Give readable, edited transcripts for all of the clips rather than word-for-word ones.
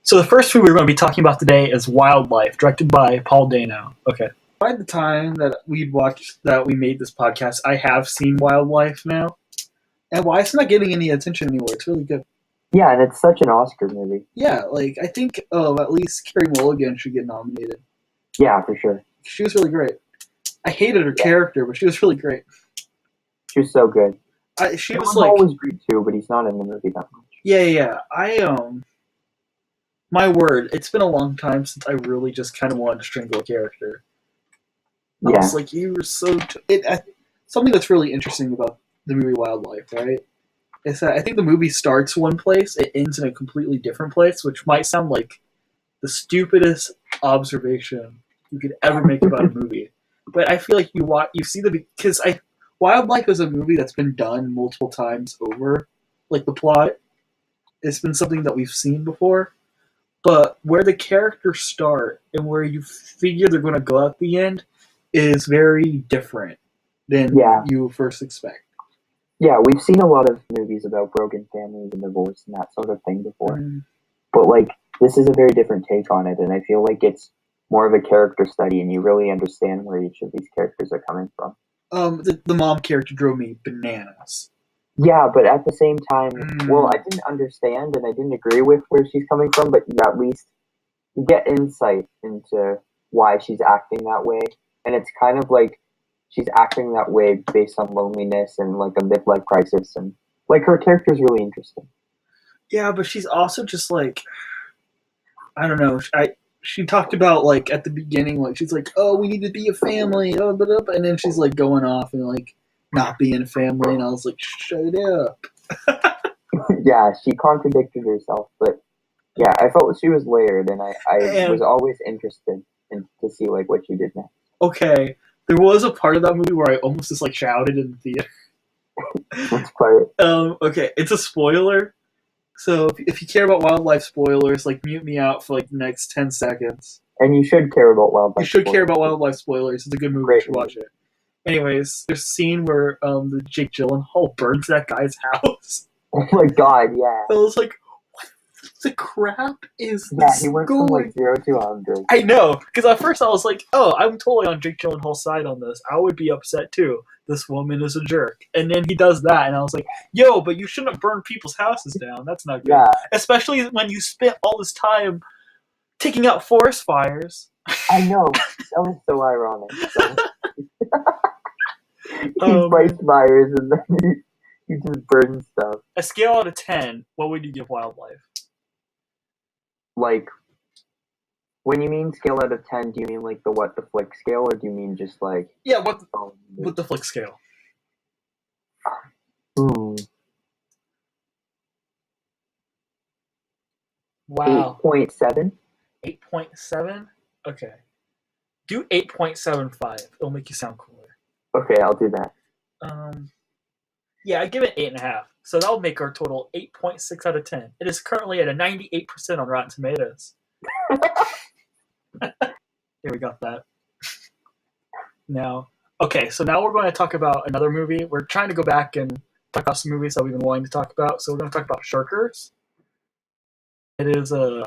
So the first movie we're going to be talking about today is Wildlife, directed by Paul Dano. Okay. By the time that we made this podcast, I have seen Wildlife now. And why it's not getting any attention anymore. It's really good. Yeah, and it's such an Oscar movie. Yeah, I think at least Carey Mulligan should get nominated. Yeah, for sure. She was really great. I hated her character, but she was really great. She was so good. She was always great too, but he's not in the movie that much. Yeah. My word, it's been a long time since I really just kind of wanted to strangle a character. I was like, you were so... something that's really interesting about the movie Wildlife, right, is that I think the movie starts one place, it ends in a completely different place, which might sound like the stupidest observation you could ever make about a movie. But I feel like you see because Wildlife is a movie that's been done multiple times over. Like, the plot, it's been something that we've seen before. But where the characters start and where you figure they're going to go at the end is very different than you first expect. Yeah, we've seen a lot of movies about broken families and divorce and that sort of thing before. But, this is a very different take on it, and I feel like it's more of a character study, and you really understand where each of these characters are coming from. The mom character drove me bananas. Yeah, but at the same time, I didn't understand and I didn't agree with where she's coming from, but at least you get insight into why she's acting that way. And it's kind of like she's acting that way based on loneliness and a midlife crisis, and her character's really interesting. Yeah, but she's also just I don't know. She talked about at the beginning, she's like, oh, we need to be a family, and then she's going off and not being a family, and I was like, shut up. Yeah, she contradicted herself, but yeah, I felt she was layered, and I was always interested to see what she did next. Okay, there was a part of that movie where I almost just shouted in the theater. Which part? Okay, it's a spoiler. So if you care about Wildlife spoilers, mute me out for the next 10 seconds. And you should care about Wildlife. You should care about Wildlife spoilers. It's a good movie. Great you should watch it. Anyways, there's a scene where the Jake Gyllenhaal burns that guy's house. Oh my god, yeah. I was like, what the crap is this? Yeah, he went from 0 to 100. I know, because at first I was like, oh, I'm totally on Jake Gyllenhaal's side on this. I would be upset too. This woman is a jerk. And then he does that, and I was like, yo, but you shouldn't burn people's houses down. That's not good. Yeah. Especially when you spent all this time taking out forest fires. I know. That was so ironic. He fights fires, and then he just burns stuff. A scale out of 10, what would you give Wildlife? When you mean scale out of 10, do you mean the flick scale, or do you mean just Yeah, what the flick scale? Wow. 8.7? 8.7? Okay. Do 8.75. It'll make you sound cooler. Okay, I'll do that. Yeah, I give it 8.5. So that'll make our total 8.6 out of 10. It is currently at a 98% on Rotten Tomatoes. Here, we got that. Now we're going to talk about another movie. We're trying to go back and talk about some movies that we've been wanting to talk about. So we're going to talk about Shirkers. It is a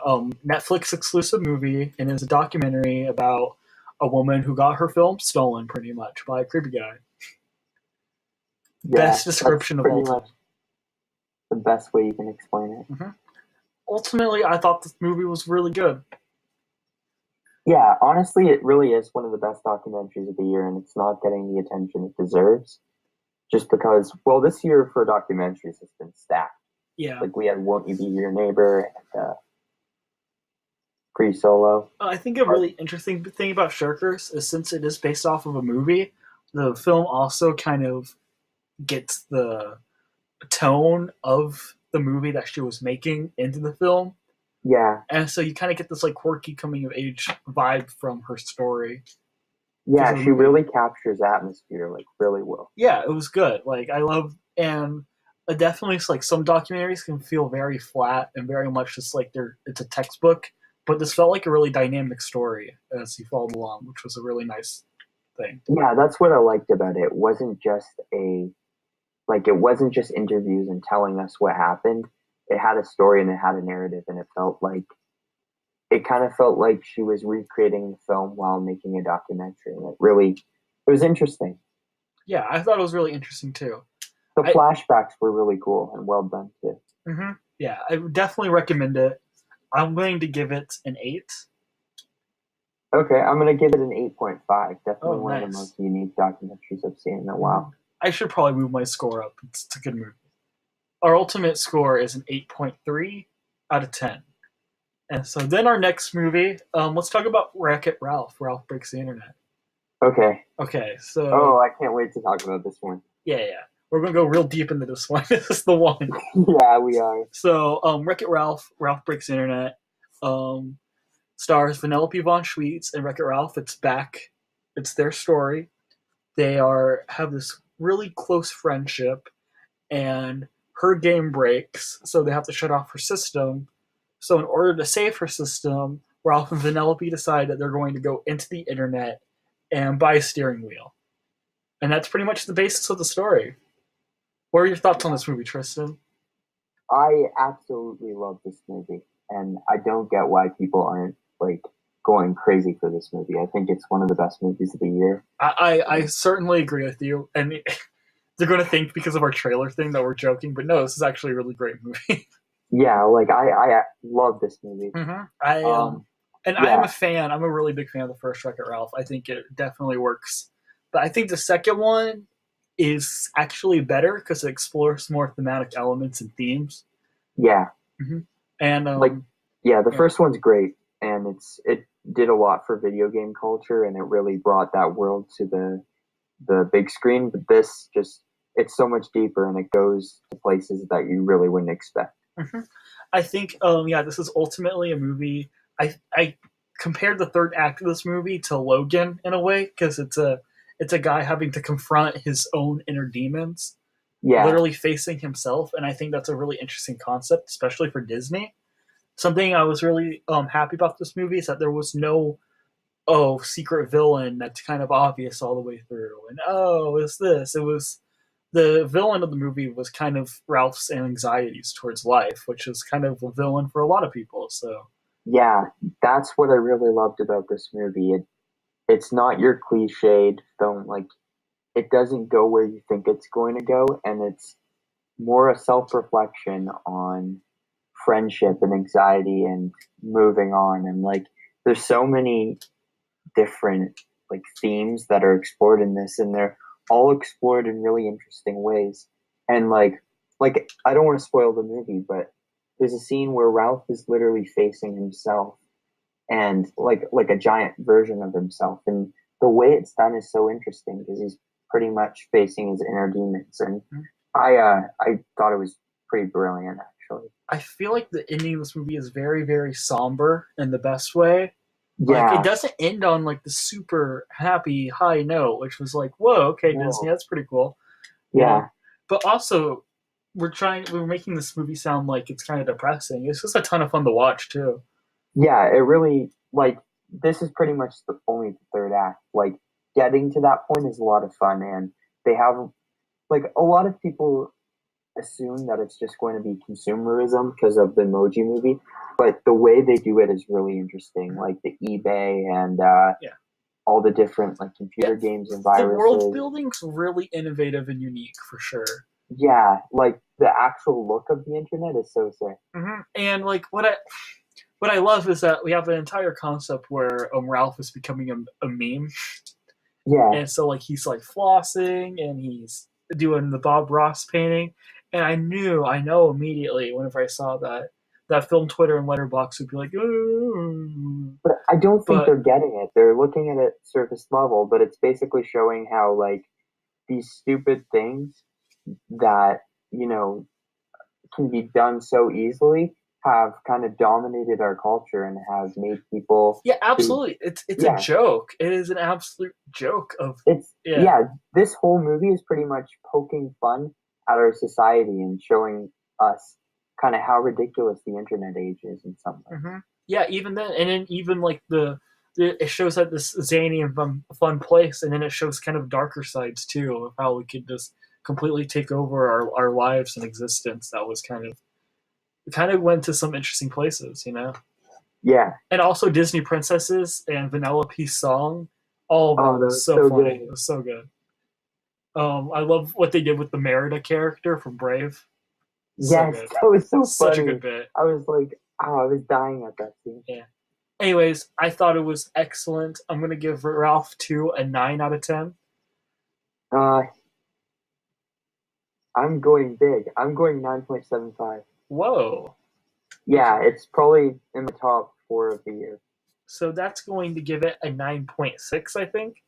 Netflix exclusive movie, and it's a documentary about a woman who got her film stolen, pretty much, by a creepy guy. Best description of all time. The best way you can explain it. Mm-hmm. Ultimately, I thought this movie was really good. Yeah, honestly, it really is one of the best documentaries of the year, and it's not getting the attention it deserves. Just because, this year for documentaries has been stacked. Yeah. We had Won't You Be Your Neighbor and Free Solo. I think a really interesting thing about Shirkers is, since it is based off of a movie, the film also kind of gets the tone of the movie that she was making into the film. Yeah. And so you kind of get this quirky coming of age vibe from her story. Yeah, she really captures atmosphere really well. Yeah, it was good. I love, and definitely some documentaries can feel very flat and very much just it's a textbook, but this felt like a really dynamic story as you followed along, which was a really nice thing. Yeah, that's what I liked about it. It wasn't just it wasn't just interviews and telling us what happened. It had a story and it had a narrative, and it felt like it kind of felt like she was recreating the film while making a documentary, and it was interesting. Yeah, I thought it was really interesting too. The flashbacks were really cool and well done too. Yeah, I would definitely recommend it. I'm going to give it an 8. Okay, I'm going to give it an 8.5. Definitely one nice. of the most unique documentaries I've seen in a while. I should probably move my score up. It's a good movie. Our ultimate score is an 8.3 out of 10. And so then our next movie, let's talk about Wreck-It Ralph. Ralph Breaks the Internet. Okay. Okay, so... Oh, I can't wait to talk about this one. Yeah. We're going to go real deep into this one. This is the one. Yeah, we are. So, Wreck-It Ralph, Ralph Breaks the Internet, stars Vanellope von Schweetz and Wreck-It Ralph. It's back. It's their story. They have this really close friendship, and her game breaks, so they have to shut off her system. So in order to save her system, Ralph and Vanellope decide that they're going to go into the internet and buy a steering wheel. And that's pretty much the basis of the story. What are your thoughts on this movie, Tristan? I absolutely love this movie, and I don't get why people aren't going crazy for this movie. I think it's one of the best movies of the year. I certainly agree with you, and they're going to think because of our trailer thing that we're joking, but no, this is actually a really great movie. Yeah, I love this movie. I am a fan. I'm a really big fan of the first Wreck-It Ralph. I think it definitely works, but I think the second one is actually better because it explores more thematic elements and themes. Yeah. And the first one's great, and it did a lot for video game culture, and it really brought that world to the big screen. But this it's so much deeper, and it goes to places that you really wouldn't expect. I think this is ultimately a movie. I compared the third act of this movie to Logan in a way, because it's a guy having to confront his own inner demons, literally facing himself, and I think that's a really interesting concept, especially for Disney. Something I was really happy about this movie is that there was no secret villain that's kind of obvious all the way through, and it's this. It was the villain of the movie was kind of Ralph's anxieties towards life, which is kind of a villain for a lot of people. So yeah, that's what I really loved about this movie. It's not your cliched film. It doesn't go where you think it's going to go, and it's more a self-reflection on friendship and anxiety and moving on. And there's so many different themes that are explored in this, and they're all explored in really interesting ways. And I don't want to spoil the movie, but there's a scene where Ralph is literally facing himself, and like a giant version of himself, and the way it's done is so interesting because he's pretty much facing his inner demons, and I thought it was pretty brilliant, actually. I feel like the ending of this movie is very, very somber in the best way. Yeah. It doesn't end on the super happy high note, which was whoa, okay, Disney, that's pretty cool. Yeah. But also, we're making this movie sound like it's kind of depressing. It's just a ton of fun to watch too. Yeah, it really this is pretty much only the third act. Getting to that point is a lot of fun, and they have a lot of people assume that it's just going to be consumerism because of the Emoji Movie, but the way they do it is really interesting. The eBay and all the different computer games and viruses. The world building's really innovative and unique for sure. Yeah, the actual look of the internet is so sick. And what I love is that we have an entire concept where Ralph is becoming a meme. Yeah. And so he's flossing and he's doing the Bob Ross painting. And I know immediately whenever I saw that film Twitter and Letterboxd would be like, ooh. But I don't think they're getting it. They're looking at it surface level, but it's basically showing how these stupid things that, can be done so easily have kind of dominated our culture and have made people. Yeah, absolutely. It's a joke. It is an absolute joke of. This whole movie is pretty much poking fun at our society and showing us kind of how ridiculous the internet age is in some ways. Yeah, even then, and then even it shows that this zany and fun place, and then it shows kind of darker sides too of how we could just completely take over our lives and existence. That was kind of went to some interesting places, Yeah. And also Disney Princesses and Vanellope's song. All of Oh, that that was was so so funny. good. It was so good. I love what they did with the Merida character from Brave. So Yes, good. that was so Such a good funny. bit. I was like, oh, I was dying at that scene. Yeah. Anyways, I thought it was excellent. I'm gonna give Ralph 2 a 9 out of 10. Uh, I'm going big. I'm going 9.75. Whoa. Yeah, Okay. it's probably in the top 4 of the year. So that's going to give it a 9.6, I think.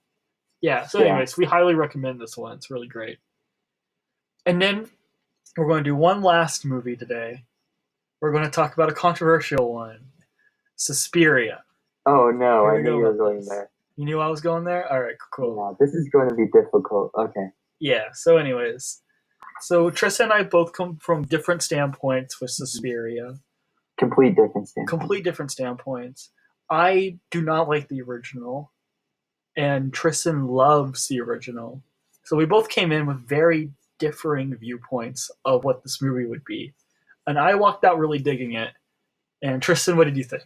Yeah, so Yeah. anyways, we highly recommend this one. It's really great. And then we're going to do one last movie today. We're going to talk about a controversial one, Suspiria. Oh no, Here I we knew go you were about going this. there. You knew I was going there? All right, cool. Yeah, this is going to be difficult. Okay. Yeah, so anyways. So Tristan and I both come from different standpoints with Mhm. Suspiria. Complete different standpoint. Complete different standpoints. I do not like the original, and Tristan loves the original. So we both came in with very differing viewpoints of what this movie would be. And I walked out really digging it. And Tristan, what did you think?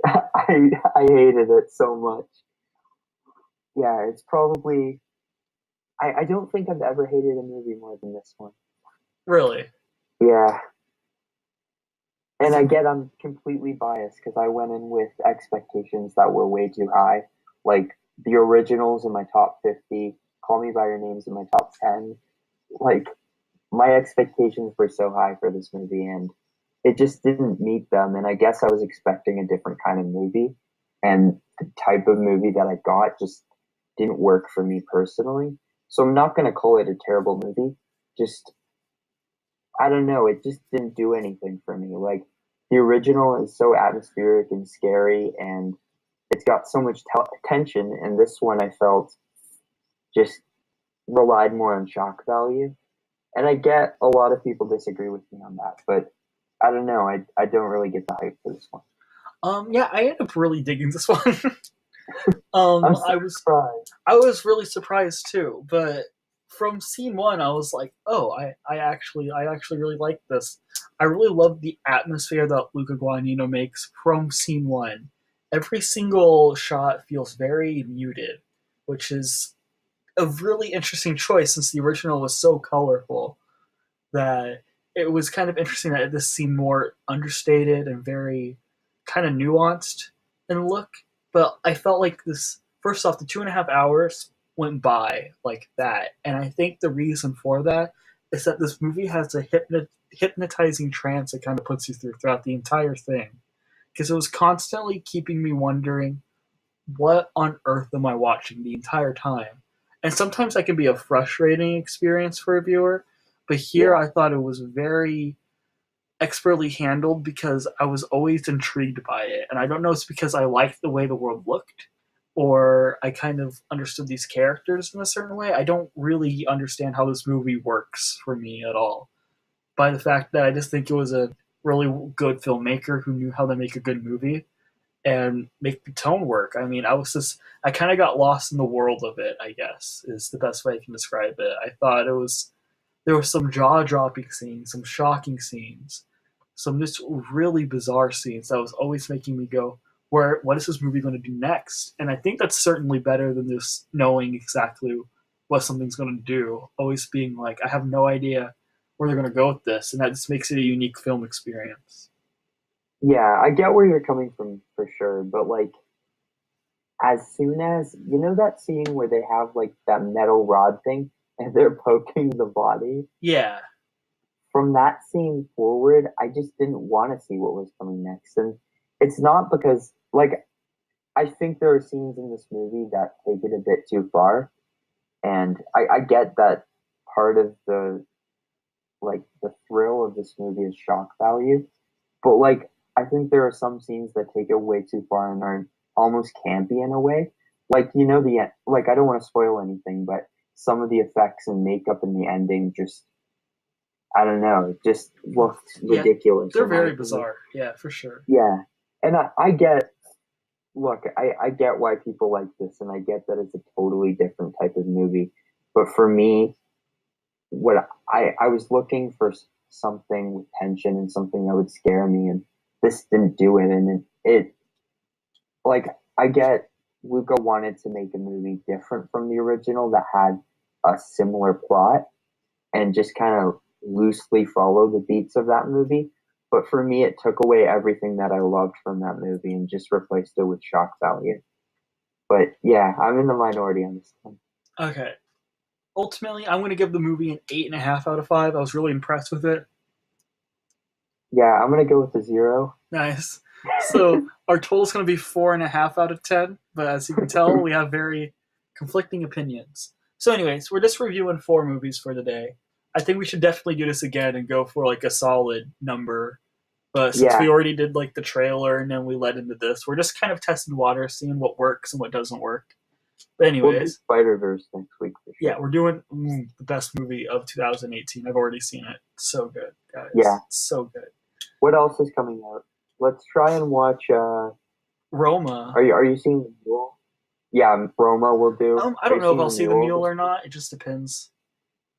I hated it so much. Yeah, it's probably I don't think I've ever hated a movie more than this one. Really? Yeah. And I get I'm completely biased because I went in with expectations that were way too high. Like the originals in my top 50, Call Me by Your Name's in my top 10. Like my expectations were so high for this movie and it just didn't meet them. And I guess I was expecting a different kind of movie. And the type of movie that I got just didn't work for me personally. So I'm not going to call it a terrible movie. Just I don't know, it just didn't do anything for me. Like the original is so atmospheric and scary, and it's got so much tension. And this one, I felt just relied more on shock value. And I get a lot of people disagree with me on that, but I don't know. I don't really get the hype for this one. Yeah, I ended up really digging this one. I'm so I was surprised. I was really surprised too, but from scene one, I was like, "Oh, I actually really like this. I really love the atmosphere that Luca Guadagnino makes from scene one. Every single shot feels very muted, which is a really interesting choice since the original was so colorful that it was kind of interesting that this seemed more understated and very kind of nuanced in look. But I felt like this first off, the 2.5 hours went by like that, and I think the reason for that is that this movie has a hypnotizing trance it kind of puts you through throughout the entire thing because it was constantly keeping me wondering what on earth am I watching the entire time? And sometimes that can be a frustrating experience for a viewer, but here Yeah, I thought it was very expertly handled because I was always intrigued by it. And I don't know if it's because I liked the way the world looked or I kind of understood these characters in a certain way. I don't really understand how this movie works for me at all. By the fact that I just think it was a really good filmmaker who knew how to make a good movie and make the tone work. I mean, I kind of got lost in the world of it, I guess, is the best way I can describe it. I thought there were some jaw dropping scenes, some shocking scenes, some just really bizarre scenes that was always making me go, what is this movie going to do next? And I think that's certainly better than just knowing exactly what something's going to do, always being like, I have no idea where they're going to go with this. And that just makes it a unique film experience. yeah, I get where you're coming from for sure, but like as soon as you know that scene where they have like that metal rod thing and they're poking the body, Yeah, from that scene forward, I just didn't want to see what was coming next. And it's not because, like, I think there are scenes in this movie that take it a bit too far. And I get that part of the thrill of this movie is shock value. But, like, I think there are some scenes that take it way too far and are almost campy in a way. Like, like, I don't want to spoil anything, but some of the effects and makeup in the ending just I don't know. It just looked yeah, ridiculous they're in my very opinion. bizarre. Yeah, for sure. Yeah, and I get. Look, I get why people like this, and I get that it's a totally different type of movie. But for me, what I was looking for something with tension and something that would scare me, and this didn't do it, and it like I get Luca wanted to make a movie different from the original that had a similar plot and just kind of loosely follow the beats of that movie. But for me, it took away everything that I loved from that movie and just replaced it with shock value. But yeah, I'm in the minority on this one. Okay. Ultimately, I'm going to give the movie an 8.5 out of 5. I was really impressed with it. Yeah, I'm going to go with a 0. Nice. So our total is going to be 4.5 out of 10. But as you can tell, we have very conflicting opinions. So anyways, we're just reviewing 4 movies for the day. I think we should definitely do this again and go for like a solid number. But since we already did like the trailer and then we led into this, we're just kind of testing water, seeing what works and what doesn't work. But anyways, we'll do Spider-Verse next week for sure. Yeah, we're doing the best movie of 2018. I've already seen it. So good, guys. Yeah, so good. What else is coming out? Let's try and watch Roma. Are you seeing the Mule? Yeah, Roma will do. I don't know if I'll see the Mule or not. It just depends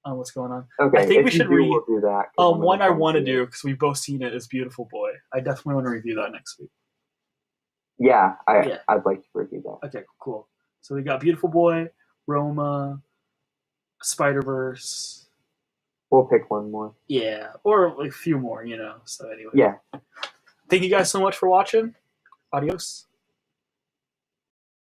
on what's going on. Okay, I think we should we'll do that. One I want to do, because we've both seen it, is Beautiful Boy. I definitely want to review that next week. Yeah, I'd like to review that. Okay, cool. So we got Beautiful Boy, Roma, Spider-Verse. We'll pick one more. Yeah, or like a few more, So anyway. Yeah. Thank you guys so much for watching. Adios.